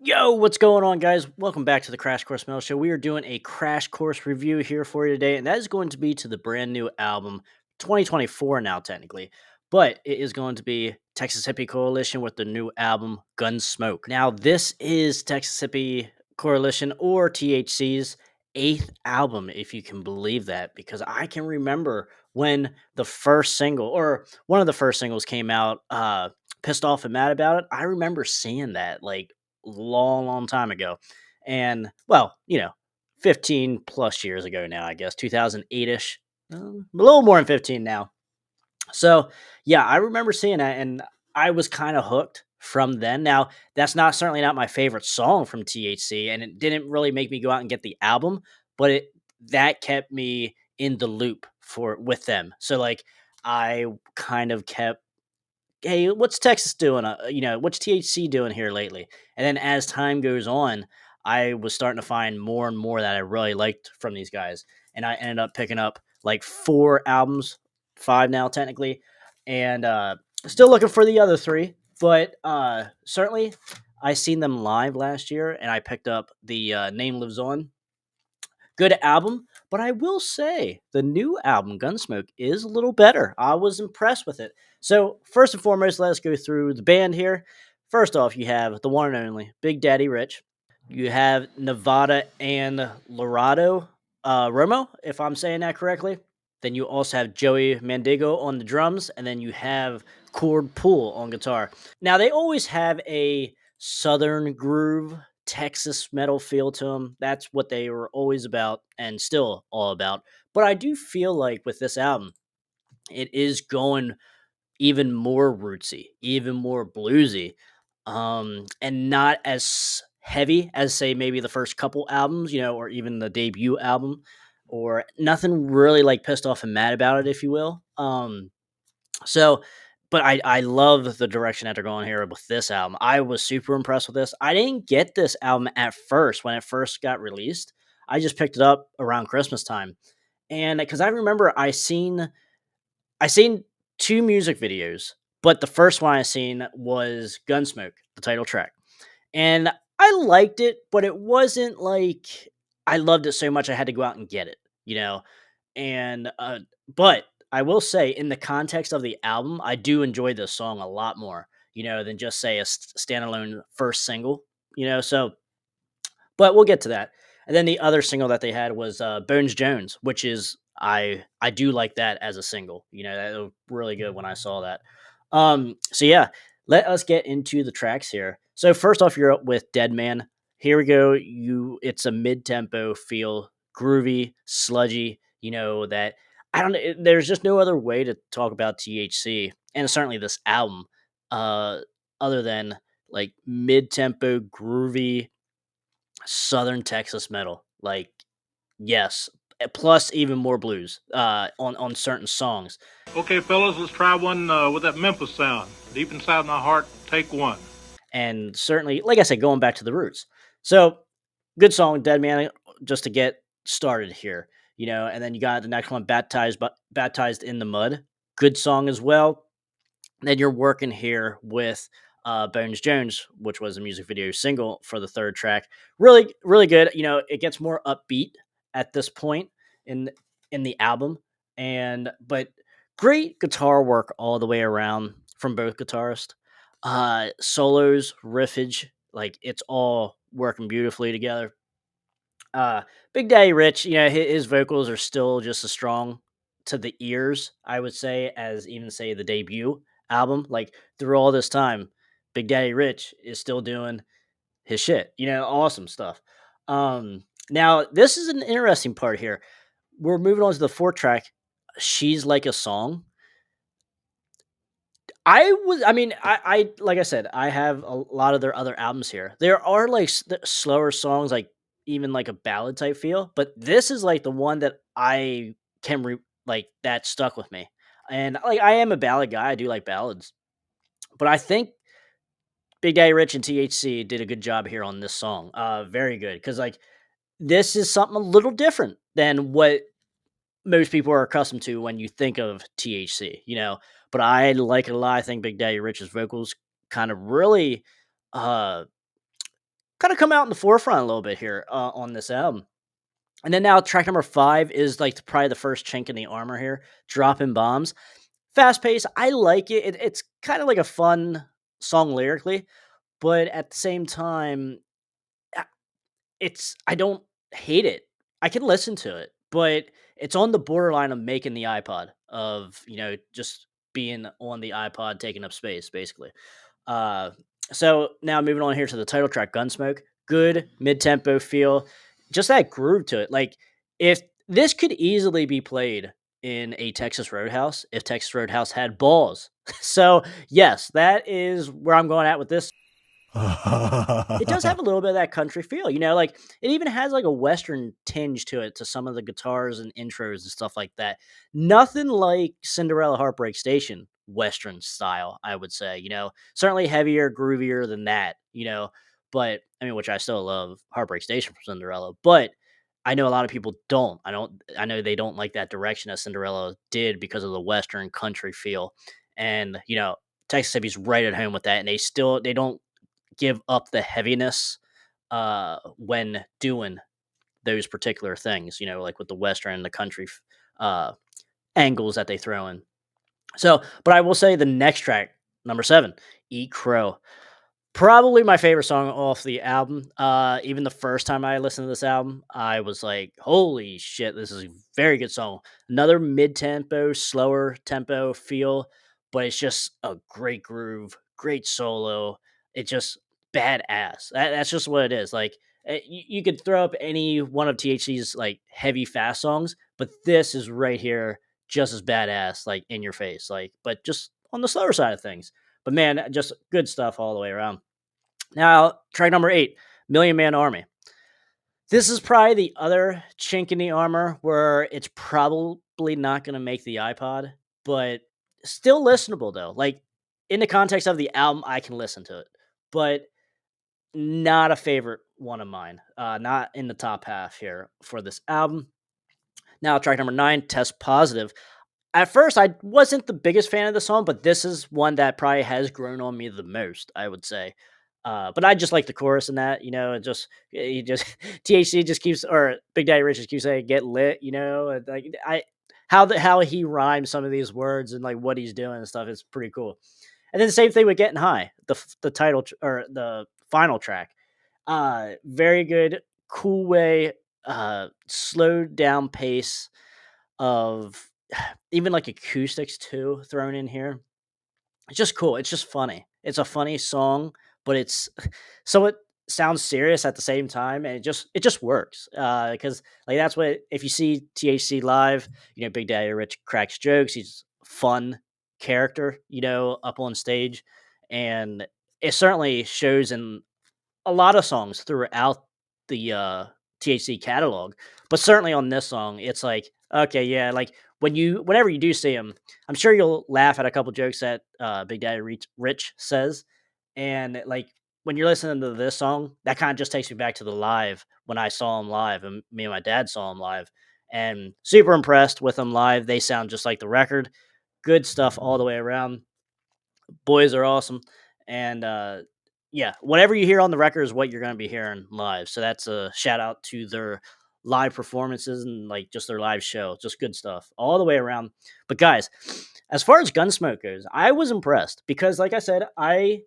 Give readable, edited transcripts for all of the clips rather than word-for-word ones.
Yo, what's going on, guys? Welcome back to the Crash Course Metal Show. We are doing a crash course review here for you today, and that is going to be to the brand new album, 2024 now, technically, but it is going to be Texas Hippie Coalition with the new album, Gunsmoke. Now, this is Texas Hippie Coalition or THC's eighth album, if you can believe that, because I can remember when the first single, or one of the first singles came out, Pissed Off and Mad About It. I remember seeing that, like, long time ago. And well, 15 plus years ago now, I guess, 2008 ish, a little more than 15 now. So yeah, I remember seeing that and I was kind of hooked from then. Now, that's not certainly not my favorite song from THC, and it didn't really make me go out and get the album, but it that kept me in the loop for with them. So like I kind of kept, hey, what's Texas doing? What's THC doing here lately? And then as time goes on, I was starting to find more and more that I really liked from these guys. And I ended up picking up like four albums, five now technically, and still looking for the other three. But certainly, I seen them live last year, and I picked up the Name Lives On. Good album, but I will say the new album, Gunsmoke, is a little better. I was impressed with it. So, first and foremost, let's go through the band here. First off, you have the one and only Big Daddy Rich. You have Nevada and Lorado Romo, if I'm saying that correctly. Then you also have Joey Mandigo on the drums, and then you have Cord Pool on guitar. Now, they always have a southern groove, Texas metal feel to them. That's what they were always about and still all about. But I do feel like with this album, it is going even more rootsy, even more bluesy, and not as heavy as say maybe the first couple albums, or even the debut album, or nothing really like Pissed Off and Mad About It, if you will. So, but I love the direction that they're going here with this album. I was super impressed with this. I didn't get this album at first when it first got released. I just picked it up around Christmas time, and because I remember I seen two music videos, but the first one I seen was Gunsmoke, the title track, and I liked it, but it wasn't like I loved it so much I had to go out and get it, you know. And but I will say, in the context of the album, I do enjoy this song a lot more, than just say a standalone first single, So, but we'll get to that. And then the other single that they had was Bones Jones, which is I do like that as a single. That was really good when I saw that. So yeah, let us get into the tracks here. So first off, you're up with Dead Man. Here we go. It's a mid tempo feel, groovy, sludgy. That I don't. There's just no other way to talk about THC and certainly this album, uh, other than like mid tempo, groovy Southern Texas metal. Like, yes, plus even more blues on certain songs. Okay, fellas, let's try one with that Memphis sound. Deep inside my heart, take one. And certainly, like I said, going back to the roots. So, good song, Dead Man, just to get started here, and then you got the next one, Baptized in the Mud. Good song as well. Then you're working here with Bones Jones, which was a music video single for the third track. Really, really good. It gets more upbeat at this point in in the album, and but great guitar work all the way around from both guitarists. Solos, riffage, like it's all working beautifully together. Uh, Big Daddy Rich, his vocals are still just as strong to the ears, I would say, as even say the debut album. Like through all this time, Big Daddy Rich is still doing his shit. Awesome stuff. Now this is an interesting part here. We're moving on to the fourth track. She's Like a Song. I mean, I like I said, I have a lot of their other albums here. There are like slower songs, like even like a ballad type feel, but this is like the one that I can like that stuck with me. And like I am a ballad guy, I do like ballads, but I think Big Daddy Rich and THC did a good job here on this song. Very good because like this is something a little different than what most people are accustomed to when you think of THC, But I like it a lot. I think Big Daddy Rich's vocals kind of really uh kind of come out in the forefront a little bit here on this album. And then now track number 5 is like probably the first chink in the armor here, dropping bombs. Fast pace, I like it. It's kind of like a fun song lyrically, but at the same time, uh, I don't hate it. I can listen to it, but it's on the borderline of making the iPod, of just being on the iPod taking up space, basically. Uh, so now moving on here to the title track, Gunsmoke. Good mid tempo feel, just that groove to it. Like, if this could easily be played in a Texas Roadhouse, if Texas Roadhouse had balls. So yes, that is where I'm going at with this. It does have a little bit of that country feel, like it even has like a western tinge to it, to some of the guitars and intros and stuff like that. Nothing like Cinderella Heartbreak Station western style, I would say, certainly heavier, groovier than that, but I mean, which I still love Heartbreak Station from Cinderella, but I know a lot of people don't. I know they don't like that direction that Cinderella did because of the western country feel. And, Texas Hippie's right at home with that, and they don't give up the heaviness when doing those particular things, like with the western and the country uh, angles that they throw in. So, but I will say the next track, number 7, Eat Crow. Probably my favorite song off the album. Even the first time I listened to this album, I was like, "Holy shit, this is a very good song." Another mid-tempo, slower tempo feel, but it's just a great groove, great solo. It's just badass. That's just what it is. Like, you could throw up any one of THC's like heavy fast songs, but this is right here, just as badass, like in your face, like, but just on the slower side of things. But man, just good stuff all the way around. Now, track number 8, Million Man Army. This is probably the other chink in the armor where it's probably not going to make the iPod, but still listenable though. Like, in the context of the album, I can listen to it, but not a favorite one of mine. Not in the top half here for this album. Now, track number 9, Test Positive. At first, I wasn't the biggest fan of the song, but this is one that probably has grown on me the most, I would say. But I just like the chorus in that, it just he just THC just keeps, or Big Daddy Rich just keeps saying "get lit," and like how he rhymes some of these words and like what he's doing and stuff is pretty cool. And then the same thing with "Getting High," the title or the final track. Very good, cool way, slowed down pace of even like acoustics too thrown in here. It's just cool. It's just funny. It's a funny song, but it's so it sounds serious at the same time, and it just works. Because like that's what, if you see THC live, Big Daddy Rich cracks jokes. He's a fun character, up on stage, and it certainly shows in a lot of songs throughout the THC catalog, but certainly on this song, it's like, okay, yeah, like whenever you do see him, I'm sure you'll laugh at a couple jokes that Big Daddy Rich says, and like when you're listening to this song, that kind of just takes me back to the live when I saw him live, and me and my dad saw him live, and super impressed with them live. They sound just like the record. Good stuff all the way around. Boys are awesome, and yeah, whatever you hear on the record is what you're going to be hearing live. So that's a shout out to their live performances and like just their live show. Just good stuff all the way around. But guys, as far as Gunsmoke goes, I was impressed because, like I said, I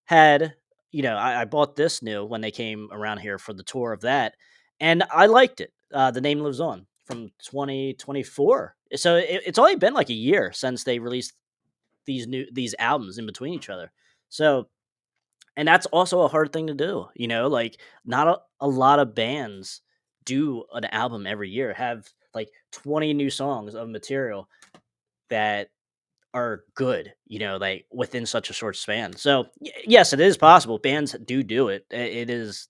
had, I bought this new when they came around here for the tour of that, and I liked it. The Name Lives On from 2024. So it's only been like a year since they released these albums in between each other. So, and that's also a hard thing to do, like not a lot of bands do an album every year, have like 20 new songs of material that are good, like within such a short span. So, yes, it is possible. Bands do it. It is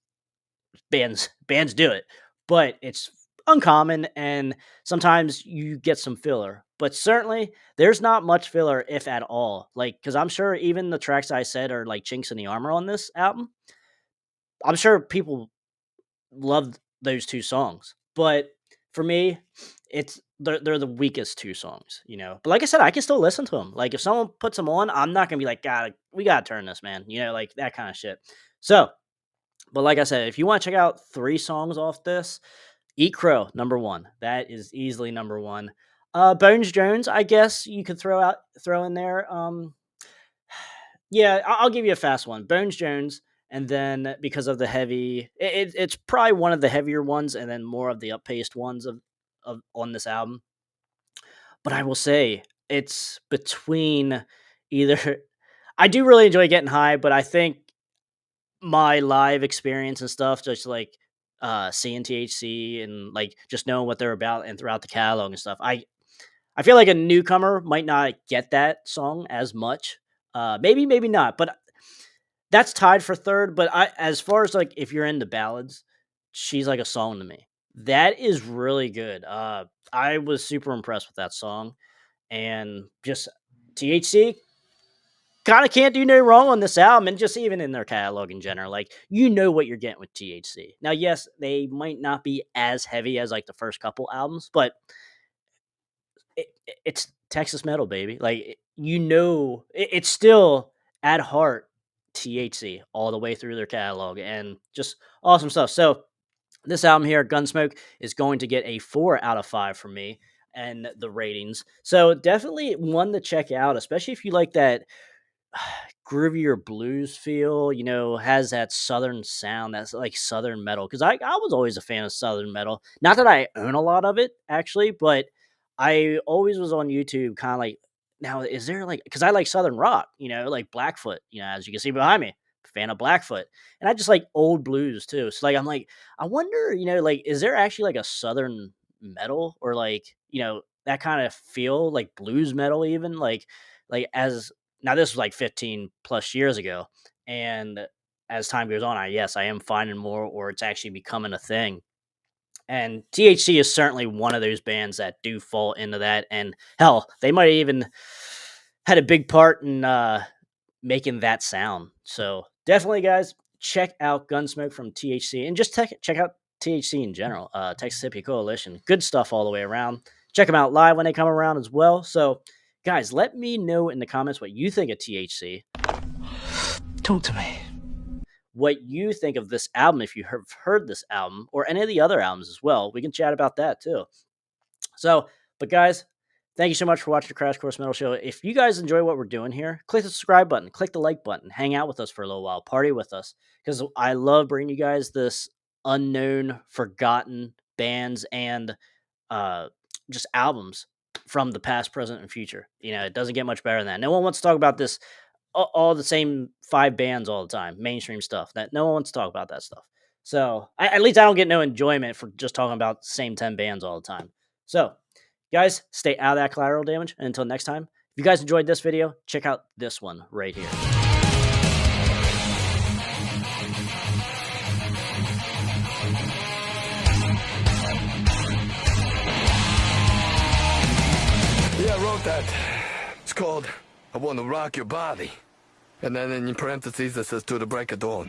bands do it, but it's uncommon, and sometimes you get some filler, but certainly there's not much filler, if at all, like, because I'm sure even the tracks I said are like chinks in the armor on this album, I'm sure people loved those two songs, but for me, they're the weakest two songs, but like I said, I can still listen to them. Like, if someone puts them on, I'm not gonna be like, god, we gotta turn this, man, like that kind of shit. So But like I said, if you want to check out 3 songs off this, Eat Crow, number one. That is easily number one. Bones Jones, I guess you could throw in there. Yeah, I'll give you a fast one. Bones Jones, and then because of the heavy, it's probably one of the heavier ones, and then more of the up-paced ones of on this album. But I will say it's between either. I do really enjoy Getting High, but I think my live experience and stuff, just like seeing THC and like just knowing what they're about and throughout the catalog and stuff. I feel like a newcomer might not get that song as much. Maybe not, but that's tied for third. But as far as like if you're into ballads, she's like a song to me. That is really good. I was super impressed with that song, and just THC kind of can't do no wrong on this album, and just even in their catalog in general. Like you know what you're getting with THC. Now, yes, they might not be as heavy as like the first couple albums, but it's Texas metal, baby. Like it's still at heart THC all the way through their catalog, and just awesome stuff. So this album here, Gunsmoke, is going to get a 4 out of 5 from me and the ratings. So definitely one to check out, especially if you like that groovier blues feel, has that southern sound, that's like southern metal. Because I was always a fan of southern metal. Not that I own a lot of it, actually, but I always was on YouTube, kind of like, now, is there like, because I like southern rock, like Blackfoot, as you can see behind me, fan of Blackfoot. And I just like old blues too. So, like, I'm like, I wonder, like, is there actually like a southern metal or like, that kind of feel like blues metal, even like as now, this was like 15 plus years ago, and as time goes on, I am finding more, or it's actually becoming a thing. And THC is certainly one of those bands that do fall into that. And hell, they might have even had a big part in making that sound. So definitely, guys, check out Gunsmoke from THC, and just check out THC in general. Texas Hippie Coalition, good stuff all the way around. Check them out live when they come around as well. So, guys, let me know in the comments what you think of THC. Talk to me. What you think of this album, if you have heard this album or any of the other albums as well. We can chat about that too. So, but guys, thank you so much for watching the Crash Course Metal Show. If you guys enjoy what we're doing here, click the subscribe button, click the like button, hang out with us for a little while, party with us, because I love bringing you guys this unknown, forgotten bands and just albums from the past, present, and future. It doesn't get much better than that. No one wants to talk about this all the same 5 bands all the time, mainstream stuff. That no one wants to talk about that stuff. So at least I don't get no enjoyment for just talking about the same 10 bands all the time. So, guys, stay out of that collateral damage. And until next time, if you guys enjoyed this video, check out this one right here. Yeah, I wrote that. It's called I Want to Rock Your Body. And then in parentheses it says to the break of dawn.